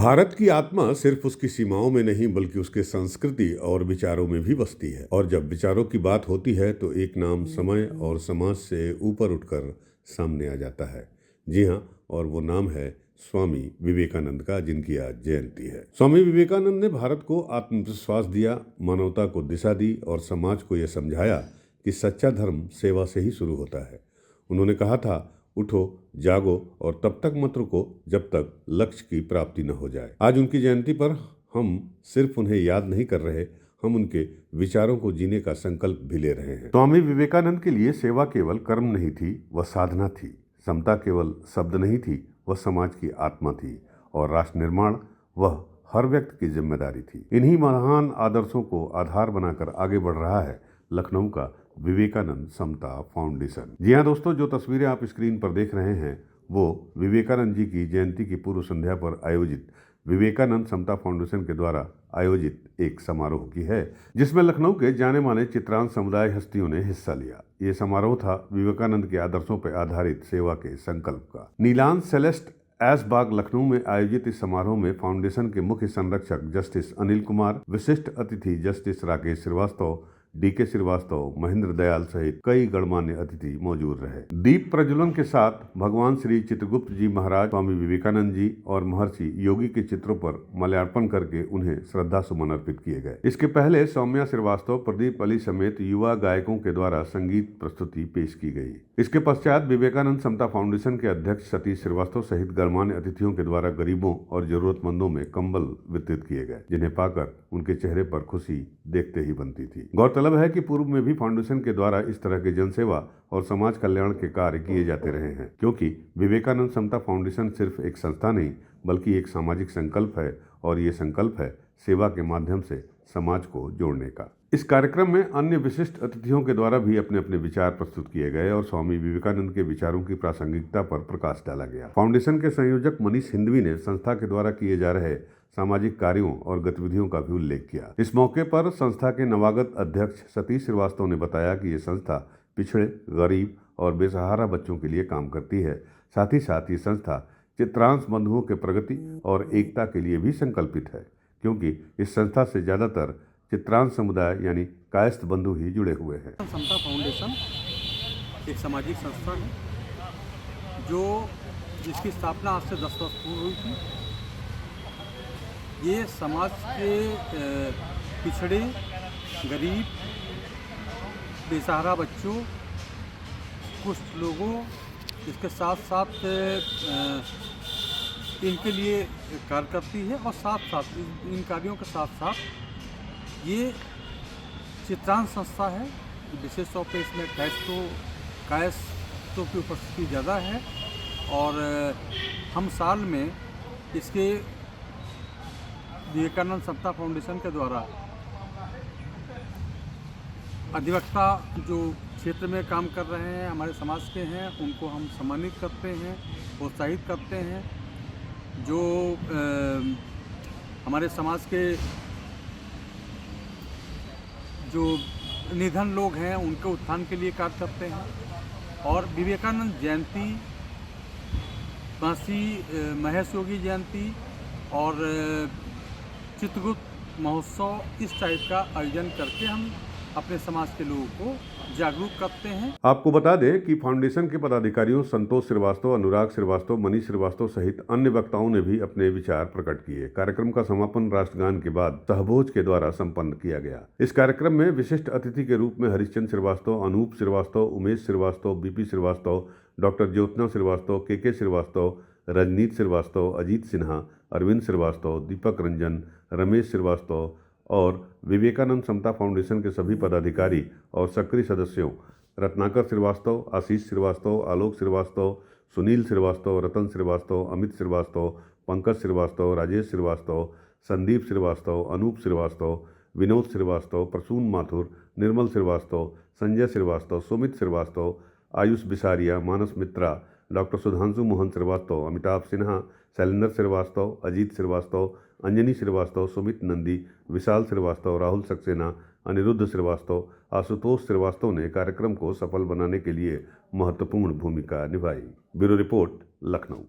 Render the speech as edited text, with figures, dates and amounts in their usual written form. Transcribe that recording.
भारत की आत्मा सिर्फ उसकी सीमाओं में नहीं बल्कि उसके संस्कृति और विचारों में भी बसती है। और जब विचारों की बात होती है तो एक नाम समय और समाज से ऊपर उठकर सामने आ जाता है। जी हाँ, और वो नाम है स्वामी विवेकानंद का, जिनकी आज जयंती है। स्वामी विवेकानंद ने भारत को आत्मविश्वास दिया, मानवता को दिशा दी और समाज को यह समझाया कि सच्चा धर्म सेवा से ही शुरू होता है। उन्होंने कहा था, उठो, जागो और तब तक मत रुको जब तक लक्ष्य की प्राप्ति न हो जाए। आज उनकी जयंती पर हम सिर्फ उन्हें याद नहीं कर रहे, हम उनके विचारों को जीने का संकल्प भी ले रहे हैं। स्वामी विवेकानंद के लिए सेवा केवल कर्म नहीं थी, वह साधना थी। समता केवल शब्द नहीं थी, वह समाज की आत्मा थी। और राष्ट्र निर्माण वह हर व्यक्ति की जिम्मेदारी थी। इन्हीं महान आदर्शों को आधार बनाकर आगे बढ़ रहा है लखनऊ का विवेकानंद समता फाउंडेशन। जी हाँ दोस्तों, जो तस्वीरें आप स्क्रीन पर देख रहे हैं वो विवेकानंद जी की जयंती की पूर्व संध्या पर आयोजित विवेकानंद समता फाउंडेशन के द्वारा आयोजित एक समारोह की है, जिसमें लखनऊ के जाने माने चित्रांश समुदाय हस्तियों ने हिस्सा लिया। ये समारोह था विवेकानंद के आदर्शों पर आधारित सेवा के संकल्प का। नीलांश सेलेस्ट ऐशबाग लखनऊ में आयोजित इस समारोह में फाउंडेशन के मुख्य संरक्षक जस्टिस अनिल कुमार, विशिष्ट अतिथि जस्टिस राकेश श्रीवास्तव, डीके श्रीवास्तव, महेंद्र दयाल सहित कई गणमान्य अतिथि मौजूद रहे। दीप प्रज्वलन के साथ भगवान श्री चित्रगुप्त जी महाराज, स्वामी विवेकानंद जी और महर्षि योगी के चित्रों पर माल्यार्पण करके उन्हें श्रद्धा सुमन अर्पित किए गए। इसके पहले सौम्या श्रीवास्तव, प्रदीप अली समेत युवा गायकों के द्वारा संगीत प्रस्तुति पेश की गई। इसके पश्चात विवेकानंद समता फाउंडेशन के अध्यक्ष सतीश श्रीवास्तव सहित गणमान्य अतिथियों के द्वारा गरीबों और जरूरतमंदों में कंबल वितरित किए गए, जिन्हें पाकर उनके चेहरे पर खुशी देखते ही बनती थी। गौरतलब है कि पूर्व में भी फाउंडेशन के द्वारा इस तरह के जनसेवा और समाज कल्याण के कार्य किए जाते रहे हैं, क्योंकि विवेकानंद समता फाउंडेशन सिर्फ एक संस्था नहीं बल्कि एक सामाजिक संकल्प है, और ये संकल्प है सेवा के माध्यम से समाज को जोड़ने का। इस कार्यक्रम में अन्य विशिष्ट अतिथियों के द्वारा भी अपने अपने विचार प्रस्तुत किए गए और स्वामी विवेकानंद के विचारों की प्रासंगिकता पर प्रकाश डाला गया। फाउंडेशन के संयोजक मनीष हिंदवी ने संस्था के द्वारा किए जा रहे सामाजिक कार्यों और गतिविधियों का भी उल्लेख किया। इस मौके पर संस्था के नवागत अध्यक्ष सतीश श्रीवास्तव ने बताया कि ये संस्था पिछड़े, गरीब और बेसहारा बच्चों के लिए काम करती है। साथ ही साथ ये संस्था चित्रांश बंधुओं के प्रगति और एकता के लिए भी संकल्पित है, क्योंकि इस संस्था से ज्यादातर चित्रांश समुदाय यानी कायस्थ बंधु ही जुड़े हुए हैं। समता फाउंडेशन एक सामाजिक संस्था है जिसकी स्थापना आज से 10 वर्ष पूर्व हुई थी। ये समाज के पिछड़े, गरीब, बेसहारा बच्चों, कुछ लोगों, इसके साथ साथ इनके लिए कार्य करती है। और साथ साथ इन कार्यों के साथ साथ ये चित्रांश संस्था है। विशेष तौर पर इसमें कायस्थों की उपस्थिति ज़्यादा है, और हम साल में इसके विवेकानंद समता फाउंडेशन के द्वारा अधिवक्ता जो क्षेत्र में काम कर रहे हैं, हमारे समाज के हैं, उनको हम सम्मानित करते हैं, प्रोत्साहित करते हैं। जो हमारे समाज के जो निधन लोग हैं उनके उत्थान के लिए कार्य करते हैं। और विवेकानंद जयंती, महर्षि महेश योगी जयंती और चित्रगुप्त महोत्सव, इस टाइप का आयोजन करके हम अपने समाज के लोगों को जागरूक करते हैं। आपको बता दें कि फाउंडेशन के पदाधिकारियों संतोष श्रीवास्तव, अनुराग श्रीवास्तव, मनीष श्रीवास्तव सहित अन्य वक्ताओं ने भी अपने विचार प्रकट किए। कार्यक्रम का समापन राष्ट्रगान के बाद सहभोज के द्वारा संपन्न किया गया। इस कार्यक्रम में विशिष्ट अतिथि के रूप में हरिश्चंद्र श्रीवास्तव, अनूप श्रीवास्तव, उमेश श्रीवास्तव, बीपी श्रीवास्तव, डॉक्टर ज्योत्ना श्रीवास्तव, के श्रीवास्तव, रजनीत श्रीवास्तव, अजीत सिन्हा, अरविंद श्रीवास्तव, दीपक रंजन, रमेश श्रीवास्तव और विवेकानंद समता फाउंडेशन के सभी पदाधिकारी और सक्रिय सदस्यों रत्नाकर श्रीवास्तव, आशीष श्रीवास्तव, आलोक श्रीवास्तव, सुनील श्रीवास्तव, रतन श्रीवास्तव, अमित श्रीवास्तव, पंकज श्रीवास्तव, राजेश श्रीवास्तव, संदीप श्रीवास्तव, अनूप श्रीवास्तव, विनोद श्रीवास्तव, प्रसून माथुर, निर्मल श्रीवास्तव, संजय श्रीवास्तव, सुमित श्रीवास्तव, आयुष बिसारिया, मानस मित्रा, डॉक्टर सुधांशु मोहन श्रीवास्तव, अमिताभ सिन्हा, शैलेंद्र श्रीवास्तव, अजीत श्रीवास्तव, अंजनी श्रीवास्तव, सुमित नंदी, विशाल श्रीवास्तव, राहुल सक्सेना, अनिरुद्ध श्रीवास्तव, आशुतोष श्रीवास्तव ने कार्यक्रम को सफल बनाने के लिए महत्वपूर्ण भूमिका निभाई। Bureau report, Lucknow.